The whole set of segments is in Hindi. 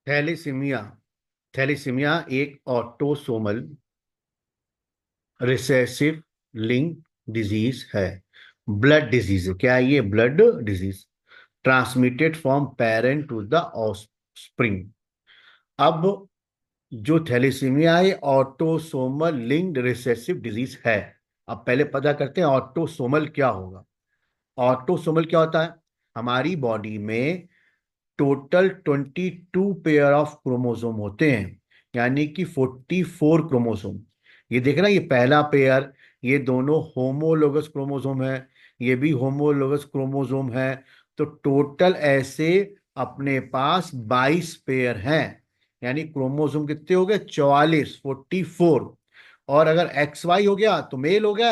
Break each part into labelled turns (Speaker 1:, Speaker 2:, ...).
Speaker 1: थैलेसीमिया थैलेसीमिया एक ऑटोसोमल रिसेसिव लिंक डिजीज है। ब्लड डिजीज है। क्या है ये? Blood disease transmitted from parent to the offspring. अब जो थैलेसीमिया है ऑटोसोमल लिंक्ड रिसेसिव डिजीज है। अब पहले पता करते हैं ऑटोसोमल क्या होगा। ऑटोसोमल क्या होता है? हमारी बॉडी में टोटल 22 पेयर ऑफ क्रोमोसोम होते हैं, यानी कि 44 क्रोमोसोम। ये देख रहा है, ये पहला पेयर, ये दोनों होमोलोगस क्रोमोसोम है, ये भी होमोलोगस क्रोमोसोम है। तो टोटल ऐसे अपने पास 22 पेयर हैं। यानी क्रोमोसोम कितने हो गए? 44, 44। और अगर एक्स वाई हो गया तो मेल हो गया,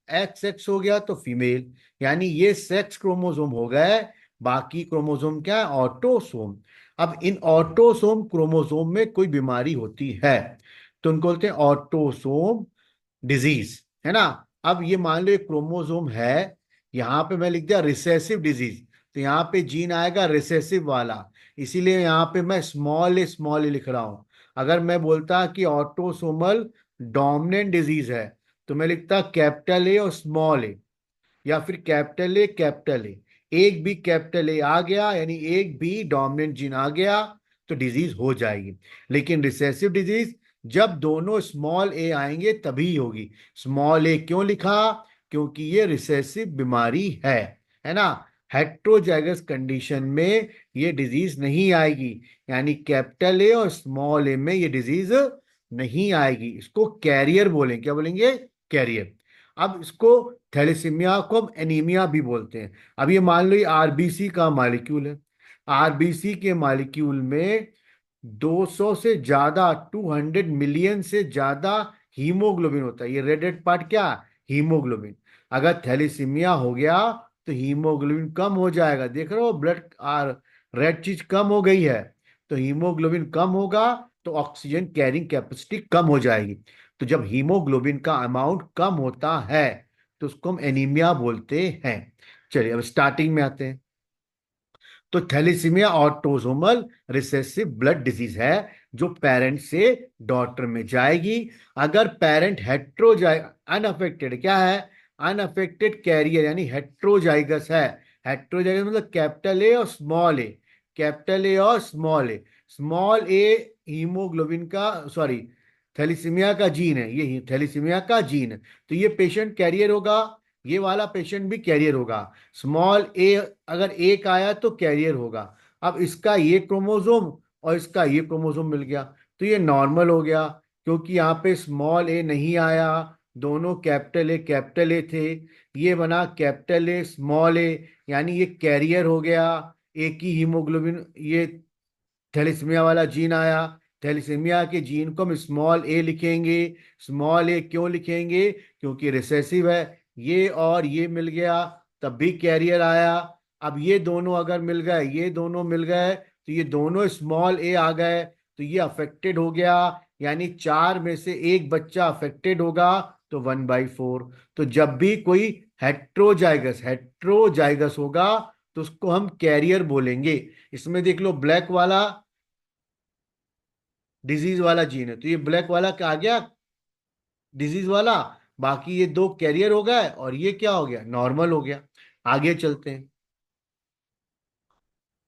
Speaker 1: एक्स एक्स हो गया तो फीमेल। यानी ये सेक्स क्रोमोसोम हो गए। बाकी क्रोमोसोम क्या है? ऑटोसोम। अब इन ऑटोसोम क्रोमोसोम में कोई बीमारी होती है तो उनको बोलते हैं ऑटोसोम डिजीज, है ना। अब ये मान लो एक क्रोमोसोम है, यहां पे मैं लिख दिया रिसेसिव डिजीज, तो यहाँ पे जीन आएगा रिसेसिव वाला, इसीलिए यहाँ पे मैं स्मॉल ए लिख रहा हूं। अगर मैं बोलता कि ऑटोसोमल डोमिनेंट डिजीज है तो मैं लिखता कैपिटल ए और स्मॉल ए, या फिर कैपिटल ए कैपिटल ए। एक भी कैपिटल ए आ गया यानी एक भी डोमिनेंट जीन आ गया तो डिजीज हो जाएगी। लेकिन रिसेसिव डिजीज जब दोनों स्मॉल ए आएंगे तभी होगी। स्मॉल ए क्यों लिखा? क्योंकि ये रिसेसिव बीमारी है ना। हेट्रोजाइगस कंडीशन में ये डिजीज नहीं आएगी, यानी कैपिटल ए और स्मॉल ए में ये डिजीज नहीं आएगी। इसको कैरियर बोलेंगे। क्या बोलेंगे? कैरियर। अब इसको थैलेसीमिया को हम एनीमिया भी बोलते हैं। अब ये मान लो ये आरबीसी का मॉलिक्यूल है। आरबीसी के मॉलिक्यूल में 200 से ज्यादा, 200 मिलियन से ज्यादा हीमोग्लोबिन होता है। ये रेड रेड पार्ट क्या? हीमोग्लोबिन। अगर थैलेसीमिया हो गया तो हीमोग्लोबिन कम हो जाएगा। देख रहे हो, ब्लड आर रेड चीज कम हो गई है तो हीमोग्लोबिन कम होगा, तो ऑक्सीजन कैरिंग कैपेसिटी कम हो जाएगी। तो जब हीमोग्लोबिन का अमाउंट कम होता है तो उसको हम एनीमिया बोलते हैं। चलिए अब स्टार्टिंग में आते हैं। तो thalassaemia autosomal recessive blood disease है जो पेरेंट से डॉटर में जाएगी। अगर पेरेंट हेट्रोजाइ अनअफेक्टेड, क्या है? अनअफेक्टेड कैरियर यानी हेट्रोजाइगस है। हेट्रोजाइगस मतलब कैपिटल ए और स्मॉल ए, कैपिटल ए और स्मॉल ए। स्मॉल ए हीमोग्लोबिन का, सॉरी, थैलेसीमिया का जीन है, ये थैलेसीमिया का जीन है। तो ये पेशेंट कैरियर होगा, ये वाला पेशेंट भी कैरियर होगा। स्मॉल ए अगर एक आया तो कैरियर होगा। अब इसका ये क्रोमोसोम और इसका ये क्रोमोसोम मिल गया तो ये नॉर्मल हो गया, क्योंकि यहाँ पे स्मॉल ए नहीं आया, दोनों कैपिटल ए थे। ये बना कैपिटल ए स्मॉल ए, यानी ये कैरियर हो गया। एक ही हीमोग्लोबिन, ये थैलेसीमिया वाला जीन आया। थैलेसीमिया के जीन को हम स्मॉल ए लिखेंगे। स्मॉल ए क्यों लिखेंगे? क्योंकि रिसेसिव है। ये और ये मिल गया तब भी कैरियर आया। अब ये दोनों अगर मिल गए, ये दोनों मिल गए तो ये दोनों स्मॉल ए आ गए तो ये अफेक्टेड हो गया, यानी चार में से एक बच्चा अफेक्टेड होगा तो 1/4। तो जब भी कोई हेट्रोजाइगस होगा तो उसको हम कैरियर बोलेंगे। इसमें देख लो ब्लैक वाला डिजीज वाला जीन है तो ये ब्लैक वाला क्या आ गया? डिजीज वाला। बाकी ये दो कैरियर हो गए और ये क्या हो गया? नॉर्मल हो गया। आगे चलते हैं।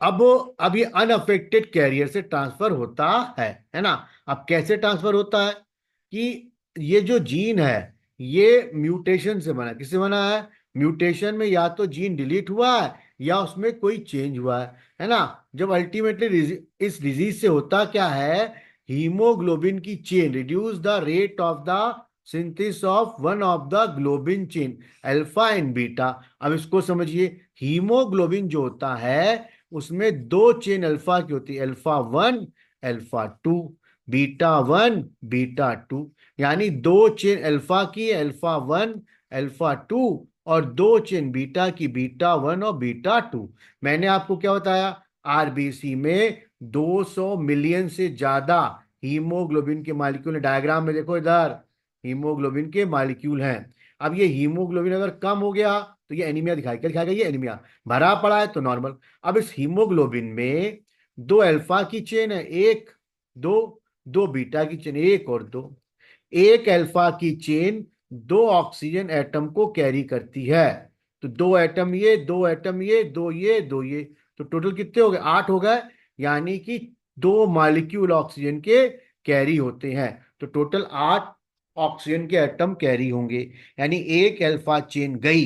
Speaker 1: अब अब ये अनअफेक्टेड कैरियर से ट्रांसफर होता है ना। अब कैसे ट्रांसफर होता है? कि ये जो जीन है ये म्यूटेशन से बना है। किससे बना है? म्यूटेशन में या तो जीन डिलीट हुआ है या उसमें कोई चेंज हुआ है ना। जब अल्टीमेटली इस डिजीज से होता क्या है? हीमोग्लोबिन की chain reduce the rate of the synthesis of one of the globin chain, alpha and beta. अब इसको समझिए, हीमोग्लोबिन जो होता है उसमें दो चेन अल्फा की होती है, अल्फा 1 अल्फा 2, बीटा 1 बीटा 2। यानी दो चेन अल्फा की, अल्फा 1 अल्फा 2, और दो चेन बीटा की, बीटा 1 और बीटा 2। मैंने आपको क्या बताया? आरबीसी में 200 मिलियन से ज्यादा हीमोग्लोबिन के मॉलिक्यूल हैं। डायग्राम में देखो इधर हीमोग्लोबिन के मॉलिक्यूल हैं। अब ये हीमोग्लोबिन अगर कम हो गया तो ये एनीमिया दिखाएगा। क्या दिखाएगा? ये एनीमिया। भरा पड़ा है तो नॉर्मल। अब इस हीमोग्लोबिन में दो अल्फा की चेन है, एक दो, दो बीटा की चेन, एक और दो। एक अल्फा की चेन दो ऑक्सीजन एटम को कैरी करती है। तो दो एटम ये, दो एटम ये, दो ये, दो ये, तो टोटल कितने हो गए? 8 हो गए। यानी कि दो मॉलिक्यूल ऑक्सीजन के कैरी होते हैं। तो टोटल 8 ऑक्सीजन के एटम कैरी होंगे। यानी एक अल्फा चेन गई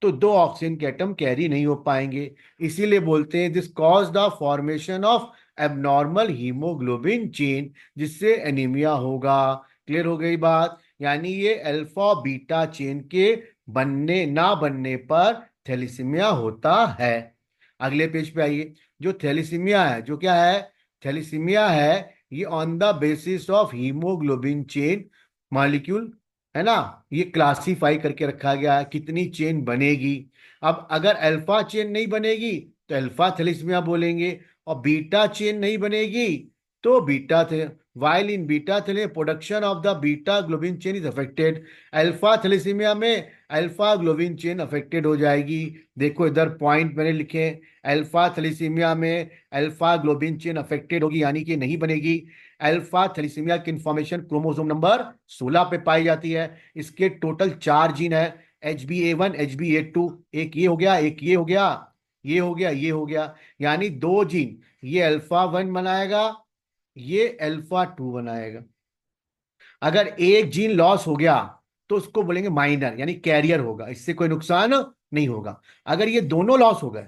Speaker 1: तो दो ऑक्सीजन के एटम कैरी नहीं हो पाएंगे। इसीलिए बोलते हैं this cause the formation of abnormal haemoglobin chain, जिससे एनीमिया होगा। क्लियर हो गई बात? यानी ये अल्फा बीटा चेन के बनने ना बनने पर थैलेसीमिया होता है। अगले पेज पे आइए। जो थैलेसीमिया है, जो क्या है? थैलेसीमिया है ये on the basis of haemoglobin chain molecule, है ना। ये क्लासिफाई करके रखा गया है कितनी चेन बनेगी। अब अगर अल्फा चेन नहीं बनेगी तो अल्फा थैलेसीमिया बोलेंगे, और बीटा चेन नहीं बनेगी तो बीटा थे। While in beta thalassemia production of the beta globin chain is affected. Alpha thalassemia में अल्फा ग्लोबिन चेन अफेक्टेड हो जाएगी। देखो इधर पॉइंट मैंने लिखे, अल्फा थैलेसीमिया में अल्फा ग्लोबिन चेन अफेक्टेड होगी यानी कि नहीं बनेगी। अल्फा थैलेसीमिया की इंफॉर्मेशन क्रोमोसोम नंबर 16 पे पाई जाती है। इसके टोटल 4 जीन है, HbA1 HbA2। एक ये हो गया, एक ये हो गया, ये हो गया, ये हो गया। यानी दो जीन, ये अल्फा 1 बनाएगा, ये अल्फा 2 बनाएगा। अगर एक जीन लॉस हो गया तो उसको बोलेंगे माइनर, यानी कैरियर होगा, इससे कोई नुकसान नहीं होगा। अगर ये दोनों लॉस हो गए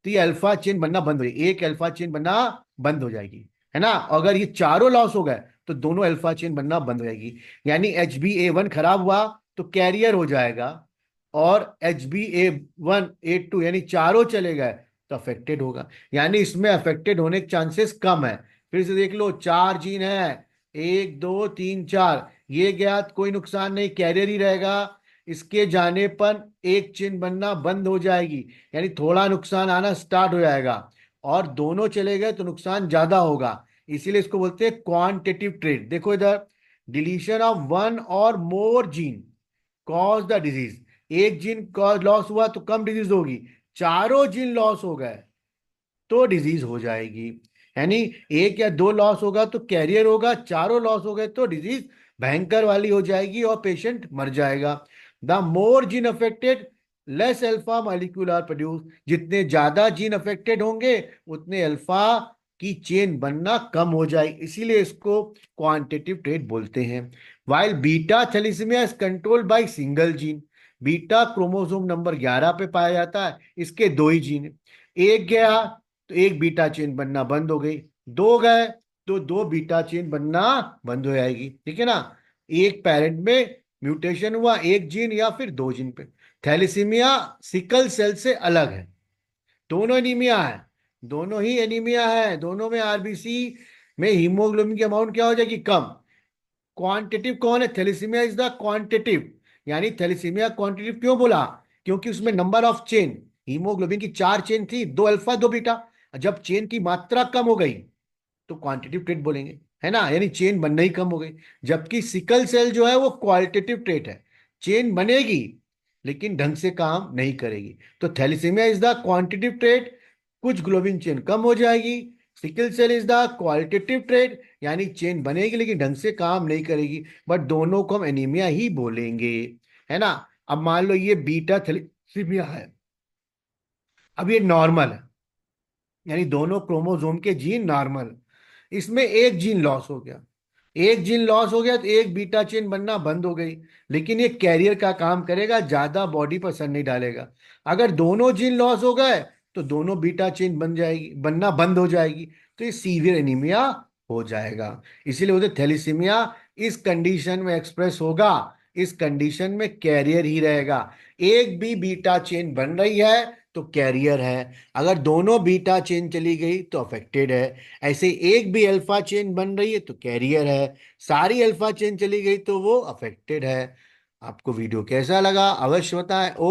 Speaker 1: तो ये अल्फा चेन बनना बंद हो जाएगी, एक अल्फा चेन बनना बंद हो जाएगी, है ना। अगर ये चारों लॉस हो गए तो दोनों अल्फा चेन बनना बंद हो जाएगी। यानी HbA1 खराब हुआ तो कैरियर हो जाएगा, और HbA1 A2 यानी चारों चले गए तो अफेक्टेड होगा। यानी इसमें अफेक्टेड होने के चांसेस कम है। फिर से देख लो, 4 जीन है, 1 2 3 4, ये गया तो कोई नुकसान नहीं, कैरियर ही रहेगा। इसके जाने पर एक चेन बनना बंद हो जाएगी, यानी थोड़ा नुकसान आना स्टार्ट हो जाएगा। और दोनों चले गए तो नुकसान ज्यादा होगा। इसीलिए इसको बोलते हैं क्वांटिटेटिव ट्रेड। देखो इधर, डिलीशन ऑफ वन और मोर जीन कॉज द डिजीज। एक जीन कॉज लॉस हुआ तो कम डिजीज होगी, चारों जीन लॉस हो गए तो डिजीज हो जाएगी। यानी एक या दो लॉस होगा तो कैरियर होगा, चारों लॉस हो गए तो डिजीज भयंकर वाली हो जाएगी और पेशेंट मर जाएगा। The more gene affected less alpha molecule are produce. जितने ज्यादा जीन अफेक्टेड होंगे उतने अल्फा की चेन बनना कम हो जाएगी, इसीलिए इसको क्वांटिटेटिव ट्रेट बोलते हैं। While beta thalassemia is controlled by single gene. Beta chromosome number 11 पे पाया जाता है, इसके दो ही जीन, एक गया तो एक बीटा चेन बनना बंद हो गई, दो गए तो दो बीटा चेन बनना बंद हो जाएगी, ठीक है ना। एक पेरेंट में म्यूटेशन हुआ, एक जीन या फिर दो जीन पे। थैलेसीमिया सिकल सेल से अलग है, दोनों एनीमिया है, दोनों ही एनीमिया है, दोनों में आरबीसी में हीमोग्लोबिन की अमाउंट क्या हो जाएगी? कम। क्वांटिटिव कौन है? Thalassemia is the quantitative. यानी थैलेसीमिया क्वांटिटिव क्यों बोला? क्योंकि उसमें नंबर ऑफ चेन, हीमोग्लोबिन की 4 चेन थी, दो अल्फा दो बीटा। जब चेन की मात्रा कम हो गई तो क्वांटिटिव ट्रेट बोलेंगे, है ना, यानी चेन बनना ही कम हो गई। जबकि सिकल सेल जो है वो क्वालिटेटिव ट्रेट है, चेन बनेगी लेकिन ढंग से काम नहीं करेगी। तो thalassemia is the quantitative trait, कुछ ग्लोबिन चेन कम हो जाएगी। Sickle cell is the qualitative trait, यानी चेन बनेगी लेकिन ढंग से काम नहीं करेगी। बट दोनों को हम एनीमिया ही बोलेंगे, है ना। अब मान लो ये बीटा थैलेसीमिया है, अब ये नॉर्मल है, यानी दोनों क्रोमोसोम के जीन नॉर्मल। इसमें एक जीन लॉस हो गया, एक जीन लॉस हो गया तो एक बीटा चेन बनना बंद हो गई, लेकिन ये कैरियर का काम करेगा, ज्यादा बॉडी पर असर नहीं डालेगा। अगर दोनों जीन लॉस हो गए तो दोनों बीटा चेन बन जाएगी, बनना बंद हो जाएगी, तो ये सीवियर एनीमिया हो जाएगा। इसीलिए बोलते थैलेसीमिया इस कंडीशन में एक्सप्रेस होगा, इस कंडीशन में कैरियर ही रहेगा। एक भी बीटा चेन बन रही है तो कैरियर है, अगर दोनों बीटा चेन चली गई तो अफेक्टेड है। ऐसे एक भी अल्फा चेन बन रही है तो कैरियर है, सारी अल्फा चेन चली गई तो वो अफेक्टेड है। आपको वीडियो कैसा लगा अवश्य बताएं।